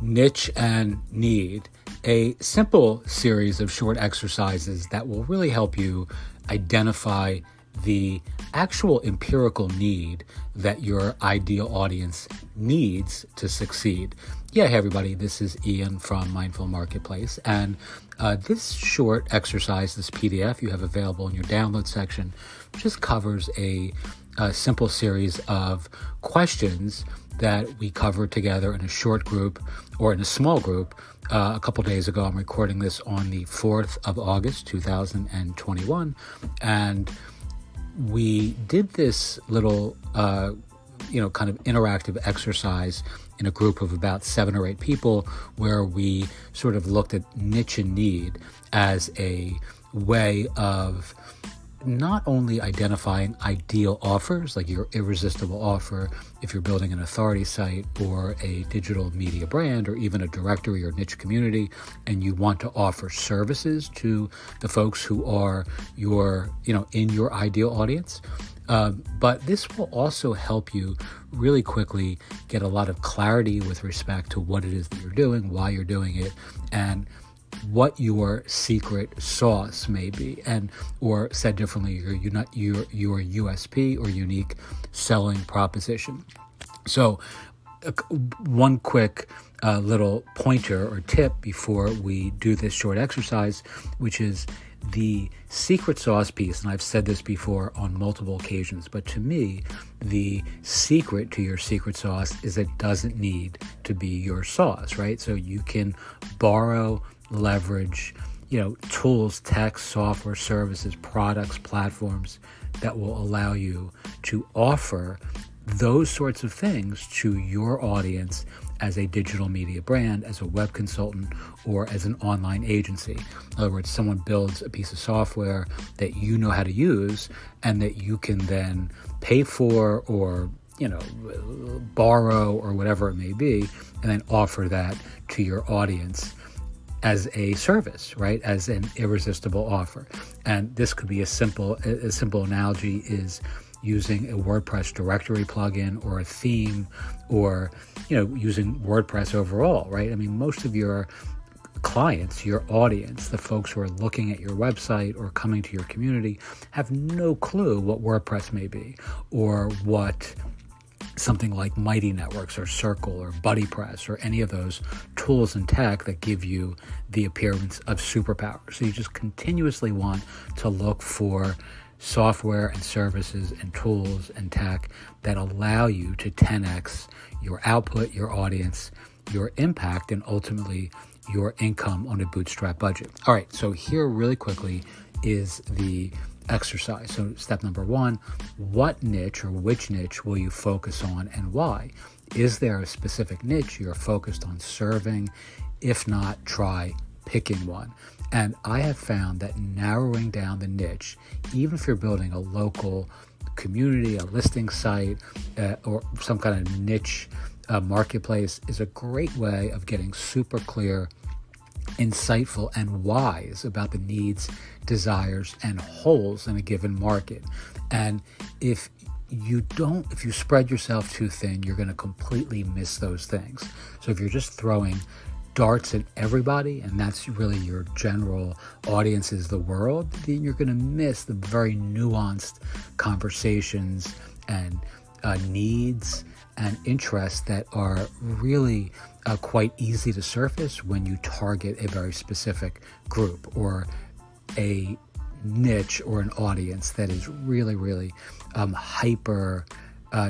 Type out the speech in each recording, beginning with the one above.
Niche and Need, a simple series of short exercises that will really help you identify the actual empirical need that your ideal audience needs to succeed. Yeah, hey everybody, this is Ian from Mindful Marketplace, and this short exercise, this PDF you have available in your download section, just covers a simple series of questions that we covered together in a short group or in a small group a couple days ago. I'm recording this on the 4th of August, 2021, and we did this little, kind of interactive exercise in a group of about 7 or 8 people where we sort of looked at niche and need as a way of not only identifying ideal offers, like your irresistible offer if you're building an authority site or a digital media brand or even a directory or niche community, and you want to offer services to the folks who are in your ideal audience. But this will also help you really quickly get a lot of clarity with respect to what it is that you're doing, why you're doing it, and what your secret sauce may be, or said differently, your USP or unique selling proposition. So one quick little pointer or tip before we do this short exercise, which is the secret sauce piece. And I've said this before on multiple occasions, but to me, the secret to your secret sauce is it doesn't need to be your sauce, right? So you can borrow, leverage, tools, tech, software, services, products, platforms that will allow you to offer those sorts of things to your audience as a digital media brand, as a web consultant, or as an online agency. In other words, someone builds a piece of software that you know how to use and that you can then pay for or borrow or whatever it may be, and then offer that to your audience as a service, right? As an irresistible offer. And this could be a simple analogy is using a WordPress directory plugin or a theme, or, using WordPress overall, right? I mean, most of your clients, your audience, the folks who are looking at your website or coming to your community have no clue what WordPress may be, or what something like Mighty Networks or Circle or BuddyPress or any of those tools and tech that give you the appearance of superpower. So you just continuously want to look for software and services and tools and tech that allow you to 10x your output, your audience, your impact, and ultimately your income on a bootstrap budget. All right, so here really quickly is the exercise. So step number 1, what niche or which niche will you focus on and why? Is there a specific niche you're focused on serving? If not, try picking one. And I have found that narrowing down the niche, even if you're building a local community, a listing site, or some kind of niche marketplace, is a great way of getting super clear, insightful, and wise about the needs, desires, and holes in a given market. And if you spread yourself too thin, you're going to completely miss those things. So if you're just throwing darts at everybody, and that's really your general audience is the world, then you're going to miss the very nuanced conversations and needs and interests that are really quite easy to surface when you target a very specific group or a niche or an audience that is really, really hyper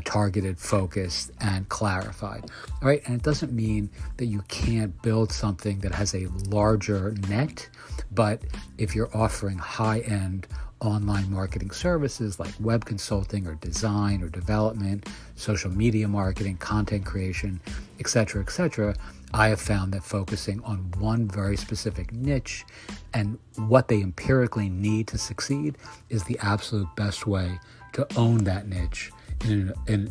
targeted, focused, and clarified. All right, and it doesn't mean that you can't build something that has a larger net, but if you're offering high-end online marketing services like web consulting or design or development, social media marketing, content creation, etc., I have found that focusing on one very specific niche and what they empirically need to succeed is the absolute best way to own that niche in an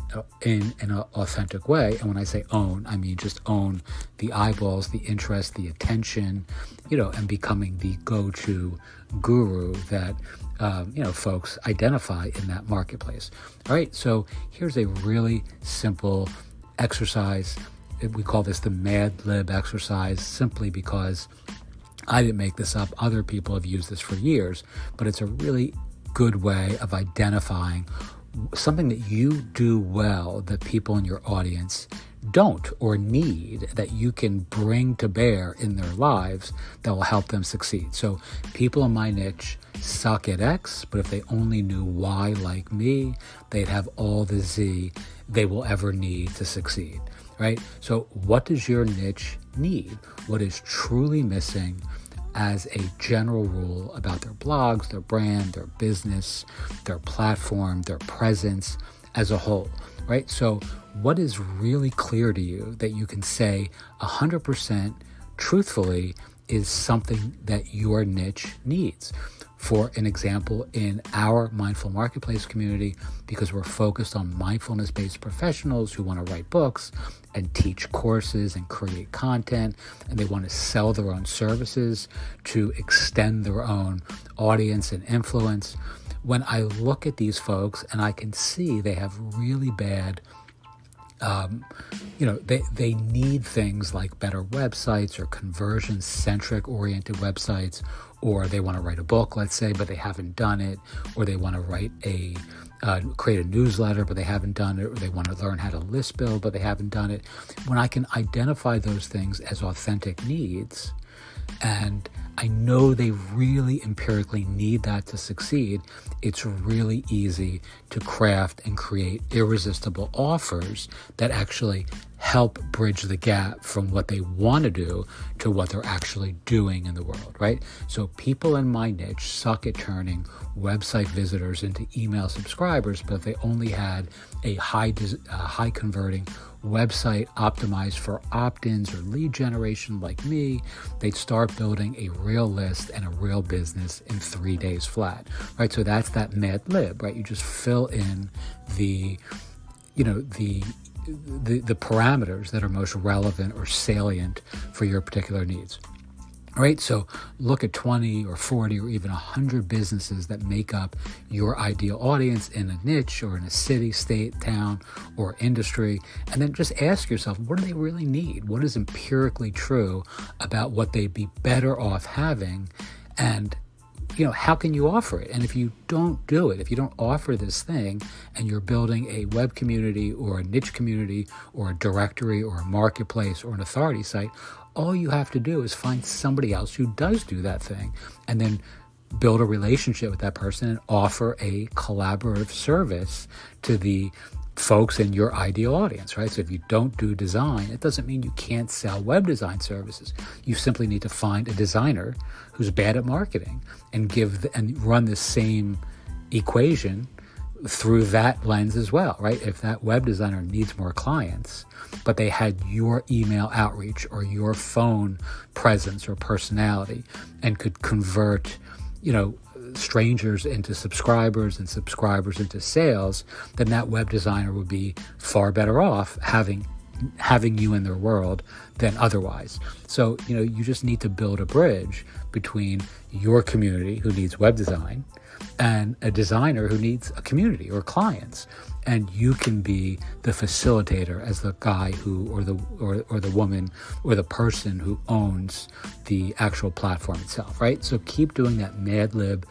authentic way. And when I say own, I mean just own the eyeballs, the interest, the attention, and becoming the go-to guru that folks identify in that marketplace. All right, so here's a really simple exercise We call this the Mad Lib exercise simply because I didn't make this up. Other people have used this for years, but it's a really good way of identifying something that you do well that people in your audience don't or need, that you can bring to bear in their lives that will help them succeed. So people in my niche suck at X, but if they only knew Y like me, they'd have all the Z they will ever need to succeed, right? So what does your niche need? What is truly missing as a general rule about their blogs, their brand, their business, their platform, their presence as a whole, right? So what is really clear to you that you can say 100% truthfully is something that your niche needs? For an example, in our Mindful Marketplace community, because we're focused on mindfulness-based professionals who want to write books and teach courses and create content, and they want to sell their own services to extend their own audience and influence. When I look at these folks and I can see they have really bad they need things like better websites or conversion-centric oriented websites, or they want to write a book, let's say, but they haven't done it, or they want to write create a newsletter, but they haven't done it, or they want to learn how to list build, but they haven't done it. When I can identify those things as authentic needs, and I know they really empirically need that to succeed, it's really easy to craft and create irresistible offers that actually help bridge the gap from what they want to do to what they're actually doing in the world, right? So people in my niche suck at turning website visitors into email subscribers, but if they only had a high converting website optimized for opt-ins or lead generation like me, they'd start building a real list and a real business in 3 days flat, right? So that's that Mad Lib, right? You just fill in the parameters that are most relevant or salient for your particular needs. Right? So look at 20 or 40 or even 100 businesses that make up your ideal audience in a niche or in a city, state, town, or industry, and then just ask yourself, what do they really need? What is empirically true about what they'd be better off having? And how can you offer it? And if you don't do it, if you don't offer this thing and you're building a web community or a niche community or a directory or a marketplace or an authority site, all you have to do is find somebody else who does do that thing and then build a relationship with that person and offer a collaborative service to the folks in your ideal audience, right? So if you don't do design, it doesn't mean you can't sell web design services. You simply need to find a designer who's bad at marketing and run the same equation through that lens as well, right? If that web designer needs more clients, but they had your email outreach or your phone presence or personality and could convert, strangers into subscribers and subscribers into sales, then that web designer would be far better off having you in their world than otherwise. So, you just need to build a bridge between your community who needs web design and a designer who needs a community or clients. And you can be the facilitator as the guy who, or the woman or the person who owns the actual platform itself, right? So keep doing that Mad Lib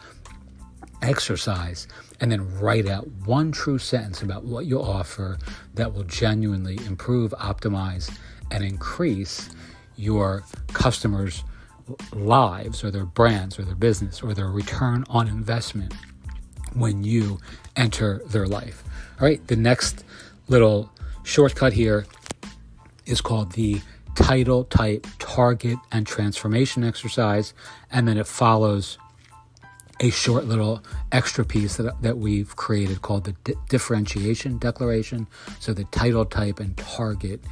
exercise and then write out one true sentence about what you'll offer that will genuinely improve, optimize, and increase your customers' lives or their brands or their business or their return on investment when you enter their life. All right, the next little shortcut here is called the title, type, target, and transformation exercise, and then it follows a short little extra piece that we've created called the differentiation declaration. So the title, type, and target,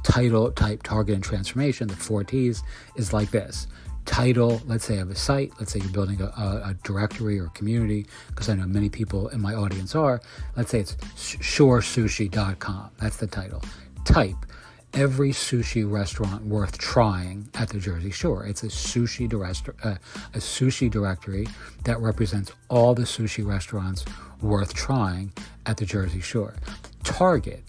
title, type, target, and transformation, the 4 T's, is like this. Title, let's say I have a site, let's say you're building a directory or community, because I know many people in my audience are. Let's say it's shoresushi.com. That's the title. Type, every sushi restaurant worth trying at the Jersey Shore. It's a sushi directory that represents all the sushi restaurants worth trying at the Jersey Shore. Target,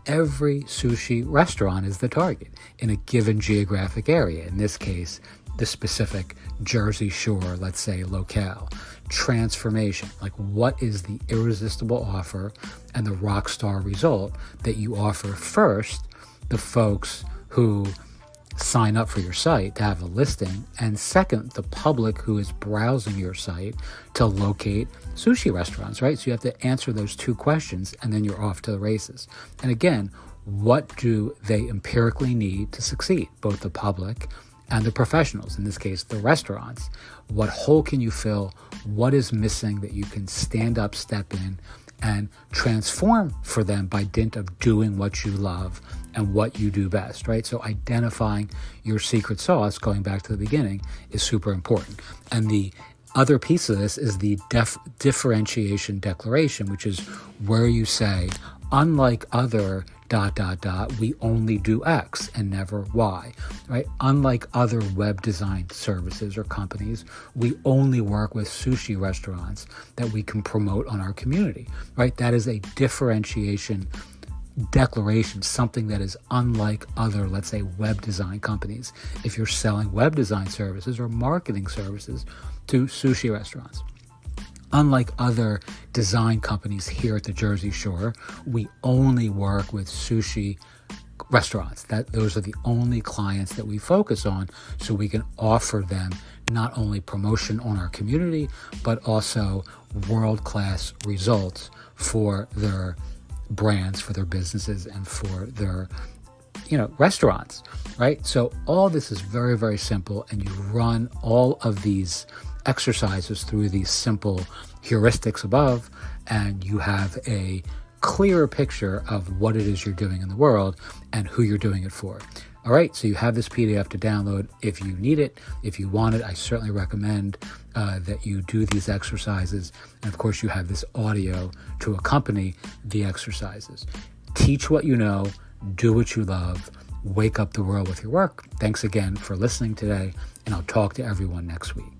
every sushi restaurant is the target in a given geographic area. In this case, the specific Jersey Shore, let's say, locale. Transformation, like what is the irresistible offer and the rock star result that you offer first the folks who sign up for your site to have a listing, and second, the public who is browsing your site to locate sushi restaurants, right? So you have to answer those two questions, and then you're off to the races. And again, what do they empirically need to succeed, both the public and the professionals, in this case, the restaurants? What hole can you fill? What is missing that you can stand up, step in, and transform for them by dint of doing what you love and what you do best, right? So identifying your secret sauce, going back to the beginning, is super important. And the other piece of this is the differentiation declaration, which is where you say, unlike other ... we only do X and never Y, right? Unlike other web design services or companies, we only work with sushi restaurants that we can promote on our community, right? That is a differentiation declaration, something that is unlike other, let's say, web design companies, if you're selling web design services or marketing services to sushi restaurants. Unlike other design companies here at the Jersey Shore, we only work with sushi restaurants. Those are the only clients that we focus on, so we can offer them not only promotion on our community, but also world-class results for their brands, for their businesses, and for their restaurants, right? So all this is very, very simple, and you run all of these exercises through these simple heuristics above, and you have a clearer picture of what it is you're doing in the world and who you're doing it for. All right, so you have this PDF to download if you need it. If you want it, I certainly recommend that you do these exercises. And of course, you have this audio to accompany the exercises. Teach what you know, do what you love, wake up the world with your work. Thanks again for listening today, and I'll talk to everyone next week.